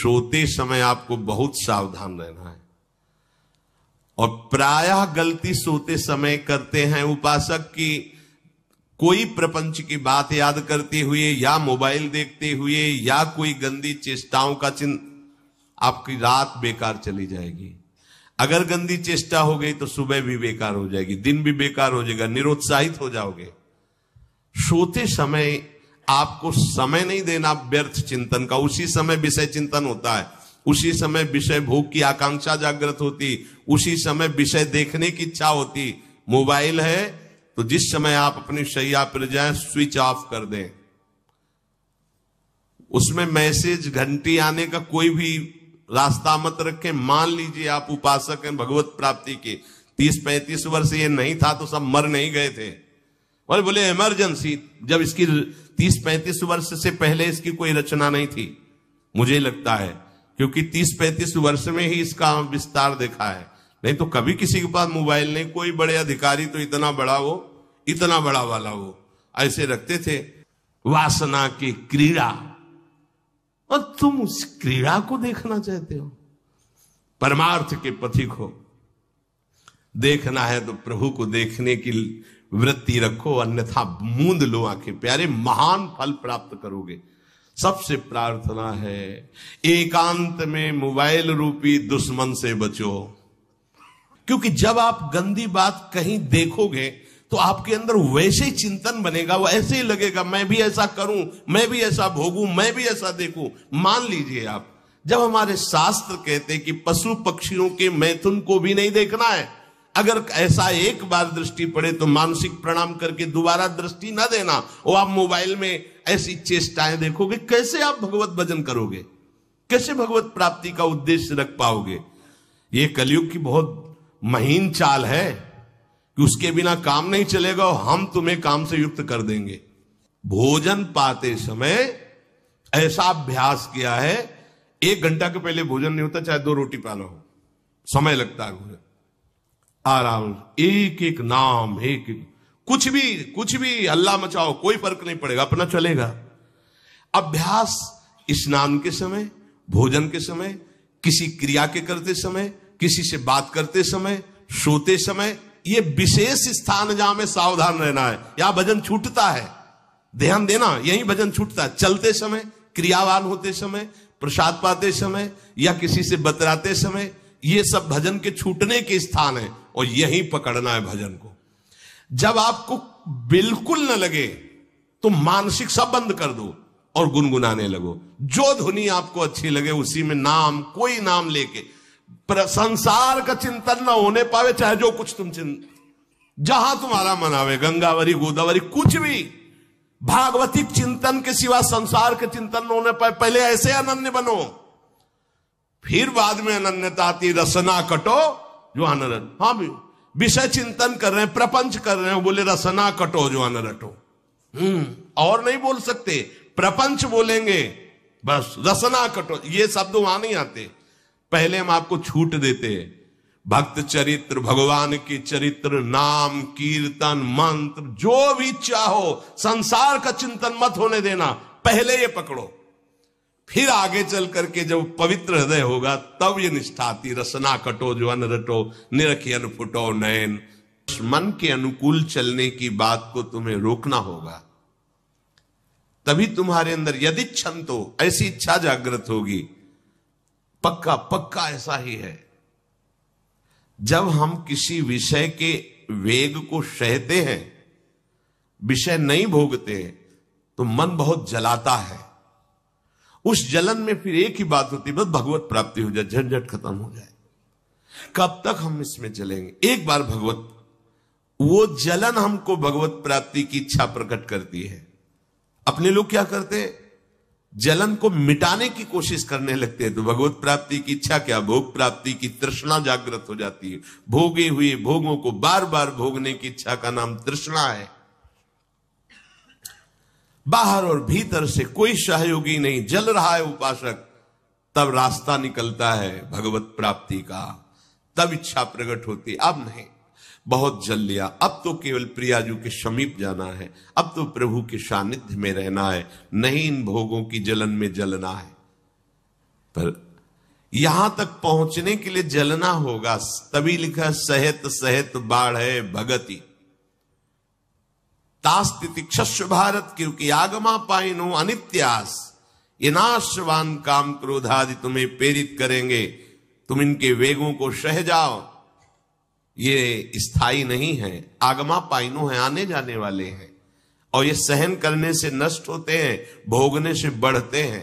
सोते समय आपको बहुत सावधान रहना है। और प्रायः गलती सोते समय करते हैं उपासक की, कोई प्रपंच की बात याद करते हुए या मोबाइल देखते हुए या कोई गंदी चेष्टाओं का आपकी रात बेकार चली जाएगी। अगर गंदी चेष्टा हो गई तो सुबह भी बेकार हो जाएगी, दिन भी बेकार हो जाएगा, निरुत्साहित हो जाओगे। सोते समय आपको समय नहीं देना व्यर्थ चिंतन का। उसी समय विषय चिंतन होता है, उसी समय विषय भोग की आकांक्षा जागृत होती, उसी समय विषय देखने की इच्छा होती। मोबाइल है तो जिस समय आप अपनी शैया पर जाएं स्विच ऑफ कर दें। उसमें मैसेज घंटी आने का कोई भी रास्ता मत रखें। मान लीजिए आप उपासक हैं भगवत प्राप्ति के, 30-35 वर्ष ये नहीं था तो सब मर नहीं गए थे। और बोले इमरजेंसी, जब इसकी 30-35 वर्ष से पहले इसकी कोई रचना नहीं थी, मुझे लगता है, क्योंकि 30-35 वर्ष में ही इसका विस्तार देखा है। नहीं तो कभी किसी के पास मोबाइल नहीं। कोई बड़े अधिकारी तो इतना बड़ा वो, इतना बड़ा वाला वो ऐसे रखते थे। वासना की क्रीड़ा, और तुम उस क्रीड़ा को देखना चाहते हो। परमार्थ के पथिक हो, देखना है तो प्रभु को देखने की वृत्ति रखो, अन्यथा मूंद लो आंखें। प्यारे, महान फल प्राप्त करोगे। सबसे प्रार्थना है एकांत में मोबाइल रूपी दुश्मन से बचो, क्योंकि जब आप गंदी बात कहीं देखोगे तो आपके अंदर वैसे ही चिंतन बनेगा, वो ऐसे ही लगेगा मैं भी ऐसा करूं, मैं भी ऐसा भोगूं, मैं भी ऐसा देखूं। मान लीजिए आप, जब हमारे शास्त्र कहते कि पशु पक्षियों के मैथुन को भी नहीं देखना है, अगर ऐसा एक बार दृष्टि पड़े तो मानसिक प्रणाम करके दोबारा दृष्टि ना देना। और आप मोबाइल में ऐसी चेष्टाएं देखोगे, कैसे आप भगवत भजन करोगे? कैसे भगवत प्राप्ति का उद्देश्य रख पाओगे? ये कलयुग की बहुत महीन चाल है कि उसके बिना काम नहीं चलेगा और हम तुम्हें काम से युक्त कर देंगे। भोजन पाते समय ऐसा अभ्यास किया है, 1 घंटा के पहले भोजन नहीं होता, चाहे 2 रोटी पाना हो, समय लगता है भोजन। आराम, एक एक नाम, एक कुछ भी अल्लाह मचाओ, कोई फर्क नहीं पड़ेगा, अपना चलेगा। अभ्यास स्नान के समय, भोजन के समय, किसी क्रिया के करते समय, किसी से बात करते समय, सोते समय, ये विशेष स्थान जहां में सावधान रहना है। यहां भजन छूटता है, ध्यान देना, यही भजन छूटता है। चलते समय, क्रियावान होते समय, प्रसाद पाते समय या किसी से बतराते समय, ये सब भजन के छूटने के स्थान है और यही पकड़ना है भजन को। जब आपको बिल्कुल न लगे तो मानसिक सब बंद कर दो और गुनगुनाने लगो। जो धुनी आपको अच्छी लगे उसी में नाम, कोई नाम लेके, संसार का चिंतन न होने पावे, चाहे जो कुछ तुम जहां तुम्हारा मन आवे, गंगावरी गोदावरी कुछ भी, भागवतिक चिंतन के सिवा संसार के चिंतन न होने पाए। पहले ऐसे अनन्य बनो, फिर बाद में अनन्यता आती। रसना कटो जो अनरट। हाँ भी विषय चिंतन कर रहे हैं, प्रपंच कर रहे हैं, बोले रसना कटो जो अनरटो। और नहीं बोल सकते, प्रपंच बोलेंगे बस। रसना कटो ये शब्द वहां नहीं आते। पहले हम आपको छूट देते हैं। भक्त चरित्र, भगवान के चरित्र, नाम, कीर्तन, मंत्र, जो भी चाहो, संसार का चिंतन मत होने देना। पहले ये पकड़ो, फिर आगे चल करके जब पवित्र हृदय होगा तब ये निष्ठा आती। रसना कटो जो अन रटो, निरखियन फुटो नयन। मन के अनुकूल चलने की बात को तुम्हें रोकना होगा, तभी तुम्हारे अंदर यदि क्षंतो, ऐसी इच्छा जागृत होगी। पक्का पक्का ऐसा ही है। जब हम किसी विषय के वेग को सहते हैं, विषय नहीं भोगते, तो मन बहुत जलाता है। उस जलन में फिर एक ही बात होती है, बस भगवत प्राप्ति हो जाए, झंझट खत्म हो जाए। कब तक हम इसमें चलेंगे? एक बार भगवत, वो जलन हमको भगवत प्राप्ति की इच्छा प्रकट करती है। अपने लोग क्या करते हैं, जलन को मिटाने की कोशिश करने लगते हैं, तो भगवत प्राप्ति की इच्छा क्या, भोग प्राप्ति की तृष्णा जागृत हो जाती है। भोगे हुए भोगों को बार बार भोगने की इच्छा का नाम तृष्णा है। बाहर और भीतर से कोई सहयोगी नहीं, जल रहा है उपासक, तब रास्ता निकलता है भगवत प्राप्ति का, तब इच्छा प्रकट होती। अब नहीं, बहुत जल लिया, अब तो केवल प्रियाजू के समीप जाना है, अब तो प्रभु के सानिध्य में रहना है, नहीं इन भोगों की जलन में जलना है। पर यहां तक पहुंचने के लिए जलना होगा, तभी लिखा सहित सहित बाढ़े भगति तास्तितिक्षस्व भारत, क्योंकि आगमा पाइनो अनित्यास, ये नाशवान काम क्रोधादि तुम्हें प्रेरित करेंगे, तुम इनके वेगों को सह जाओ, ये स्थायी नहीं है। आगमा पाइनो है, आने जाने वाले हैं, और ये सहन करने से नष्ट होते हैं, भोगने से बढ़ते हैं।